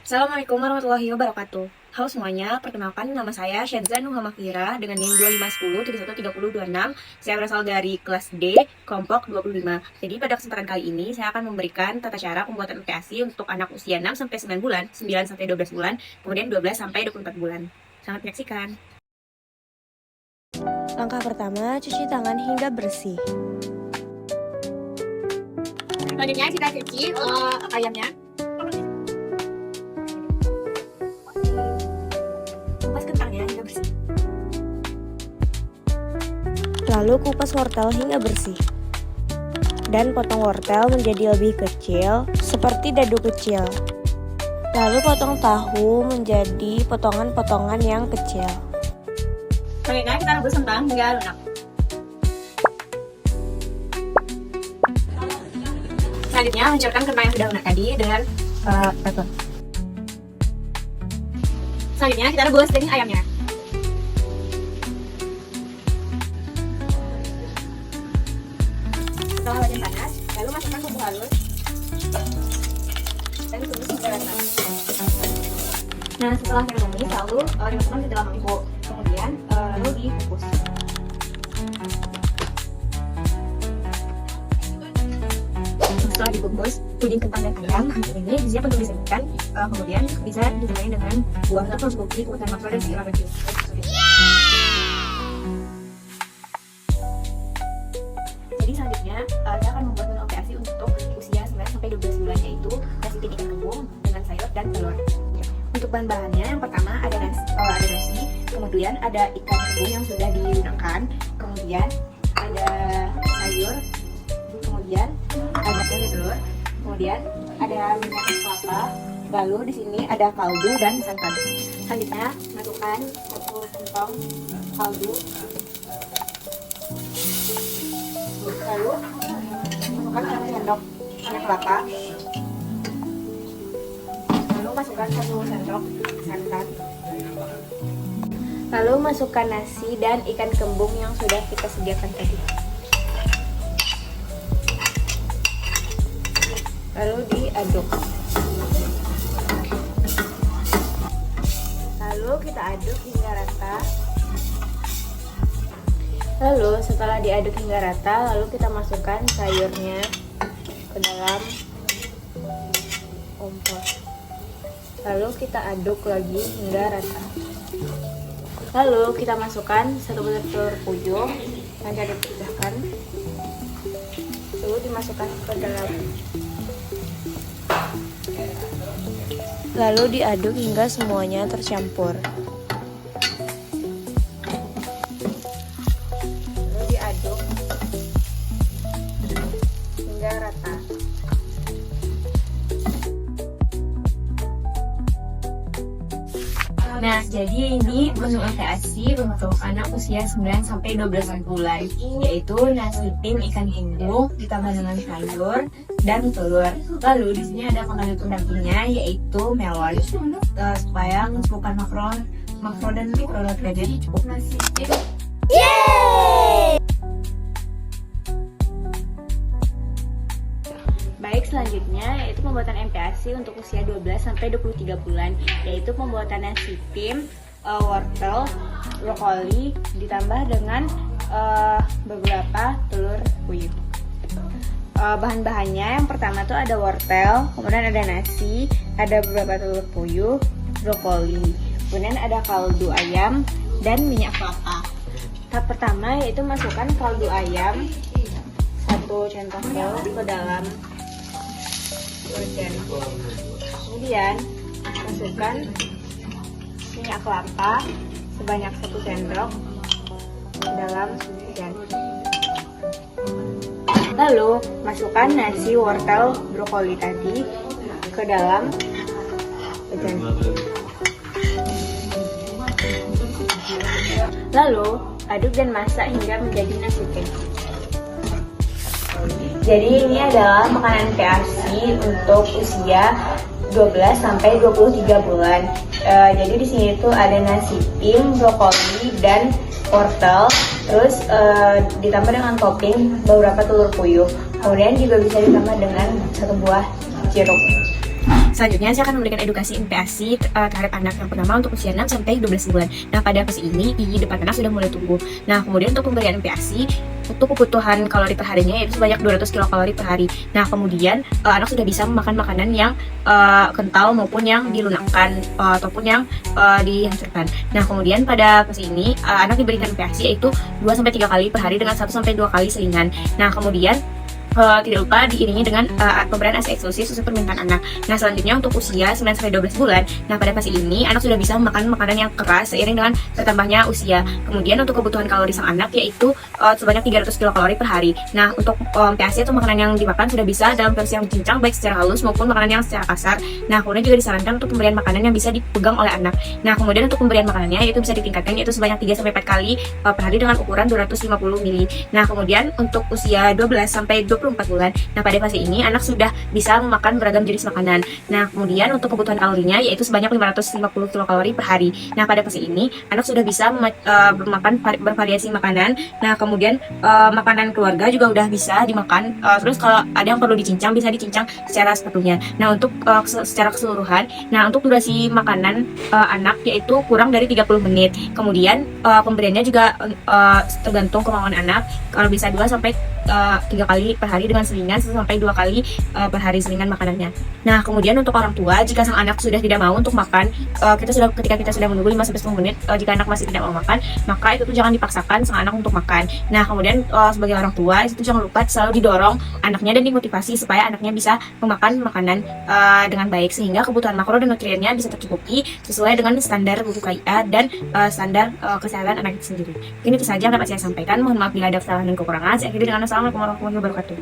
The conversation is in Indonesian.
Assalamualaikum warahmatullahi wabarakatuh. Halo semuanya, perkenalkan nama saya Syadzan Nuhamafira dengan NIM 2510 Saya berasal dari kelas D, kelompok 25. Jadi pada kesempatan kali ini saya akan memberikan tata cara pembuatan MTASI untuk anak usia 6 sampai 9 bulan, 9 sampai 12 bulan, kemudian 12 sampai 24 bulan. Selamat menyaksikan. Langkah pertama, cuci tangan hingga bersih. Selanjutnya kita cuci ayamnya. Kupas kentangnya hingga bersih. Lalu kupas wortel hingga bersih. Dan potong wortel menjadi lebih kecil, seperti dadu kecil. Lalu potong tahu menjadi potongan-potongan yang kecil. Selanjutnya kita rebus kentang hingga lunak. Selanjutnya hancurkan kentang yang sudah lunak tadi dengan batu. Selanjutnya kita rebus daging ayamnya. Setelah wajan panas, lalu masukkan bumbu halus dan tumis hingga rata. Nah, setelah ditumis, lalu dimasukkan ke dalam mangkuk. Kemudian lalu dikukus. Setelah dikukus, puding kentang dan ayam ini siap untuk disajikan. Kemudian bisa ditemani dengan buah apel, bukti, kukutan makro, dan sayur barbecue. Jadi selanjutnya saya akan membuat menu MTASI untuk usia 9 sampai 12 bulan, yaitu nasi tim ikan kembung dengan sayur dan telur. Untuk bahan-bahannya, yang pertama ada nasi, kemudian ada ikan kembung yang sudah dilunakkan, kemudian ada sayur, kemudian ada telur, kemudian ada minyak kelapa, lalu di sini ada kaldu dan santan. Selanjutnya masukkan 1 sendok kaldu, lalu masukkan 1 sendok minyak kelapa, lalu masukkan 1 sendok santan, Lalu masukkan nasi dan ikan kembung yang sudah kita sediakan tadi. Lalu diaduk. Lalu kita aduk hingga rata. Lalu setelah diaduk hingga rata, lalu kita masukkan sayurnya ke dalam kompos. Lalu kita aduk lagi hingga rata. Lalu kita masukkan 1 butir telur puyuh yang sudah dipecahkan. Lalu dimasukkan ke dalam. Lalu diaduk hingga semuanya tercampur. Lalu diaduk hingga rata. Nah, jadi ini menu MTASI untuk anak usia 9 sampai 12 bulan, yaitu nasi tim ikan kembung ditambah dengan sayur dan telur. Lalu di sini ada makanan pendampingnya, yaitu melon, supaya mencukupan makro dan mikronutrien. Jadi cukup nasi tim. Baik, selanjutnya yaitu pembuatan MTASI untuk usia 12 sampai 23 bulan, yaitu pembuatan nasi tim, wortel, brokoli ditambah dengan beberapa telur puyuh. Bahan-bahannya yang pertama tuh ada wortel, kemudian ada nasi, ada beberapa telur puyuh, brokoli, kemudian ada kaldu ayam dan minyak kelapa. Tahap pertama yaitu masukkan kaldu ayam 1 centongkel ke dalam wajan. Kemudian masukkan minyak kelapa sebanyak 1 sendok ke dalam wajan. Lalu masukkan nasi, wortel, brokoli tadi ke dalam wajan. Lalu aduk dan masak hingga menjadi nasi tim. Jadi ini adalah makanan MTASI untuk usia 12 sampai 23 bulan. Jadi di sini tuh ada nasi tim, brokoli dan wortel, terus ditambah dengan topping beberapa telur puyuh. Kemudian juga bisa ditambah dengan 1 buah jeruk. Selanjutnya saya akan memberikan edukasi MPASI terhadap anak. Yang pertama untuk usia 6 sampai 12 bulan. Nah, pada fase ini gigi depan anak sudah mulai tumbuh. Nah, kemudian untuk pemberian MPASI untuk kebutuhan kalori per harinya yaitu sebanyak 200 kilokalori per hari. Nah, kemudian anak sudah bisa memakan makanan yang kental maupun yang dilunakkan ataupun yang dihancurkan. Nah, kemudian pada fase ini anak diberikan MPASI yaitu 2 sampai 3 kali per hari dengan 1 sampai 2 kali selingan. Nah, kemudian tidak lupa diiringi dengan pemberian ASI eksklusif sesuai permintaan anak. Nah, selanjutnya untuk usia 9 sampai 12 bulan. Nah, pada fase ini anak sudah bisa memakan makanan yang keras seiring dengan bertambahnya usia. Kemudian untuk kebutuhan kalori sang anak yaitu sebanyak 300 kilokalori per hari. Nah, untuk MPASI atau makanan yang dimakan sudah bisa dalam versi yang dicincang baik secara halus maupun makanan yang secara kasar. Nah, kemudian juga disarankan untuk pemberian makanan yang bisa dipegang oleh anak. Nah, kemudian untuk pemberian makanannya yaitu bisa ditingkatkan yaitu sebanyak 3 sampai 4 kali per hari dengan ukuran 250 ml. Nah, kemudian untuk usia 12 sampai 24 bulan. Nah, pada fase ini anak sudah bisa memakan beragam jenis makanan. Nah, kemudian untuk kebutuhan kalorinya yaitu sebanyak 550 kilokalori per hari. Nah, pada fase ini anak sudah bisa memakan bervariasi makanan. Nah, kemudian makanan keluarga juga udah bisa dimakan. Terus kalau ada yang perlu dicincang bisa dicincang secara sepatunya. Nah, untuk secara keseluruhan, nah untuk durasi makanan anak yaitu kurang dari 30 menit. Kemudian pemberiannya juga tergantung kemauan anak. Kalau bisa 2 sampai 3 kali per hari dengan selingan 1 sampai 2 kali per hari selingan makanannya. Nah, kemudian untuk orang tua jika sang anak sudah tidak mau untuk makan, ketika kita sudah menunggu 5 sampai 10 menit jika anak masih tidak mau makan, maka itu tuh jangan dipaksakan sang anak untuk makan. Nah, kemudian sebagai orang tua itu jangan lupa selalu didorong anaknya dan dimotivasi supaya anaknya bisa memakan makanan dengan baik sehingga kebutuhan makro dan nutriennya bisa tercukupi sesuai dengan standar buku KIA dan standar kesehatan anak itu sendiri. Ini itu saja yang dapat saya sampaikan. Mohon maaf bila ada kesalahan dan kekurangan. Saya akhiri dengan assalamualaikum warahmatullahi wabarakatuh.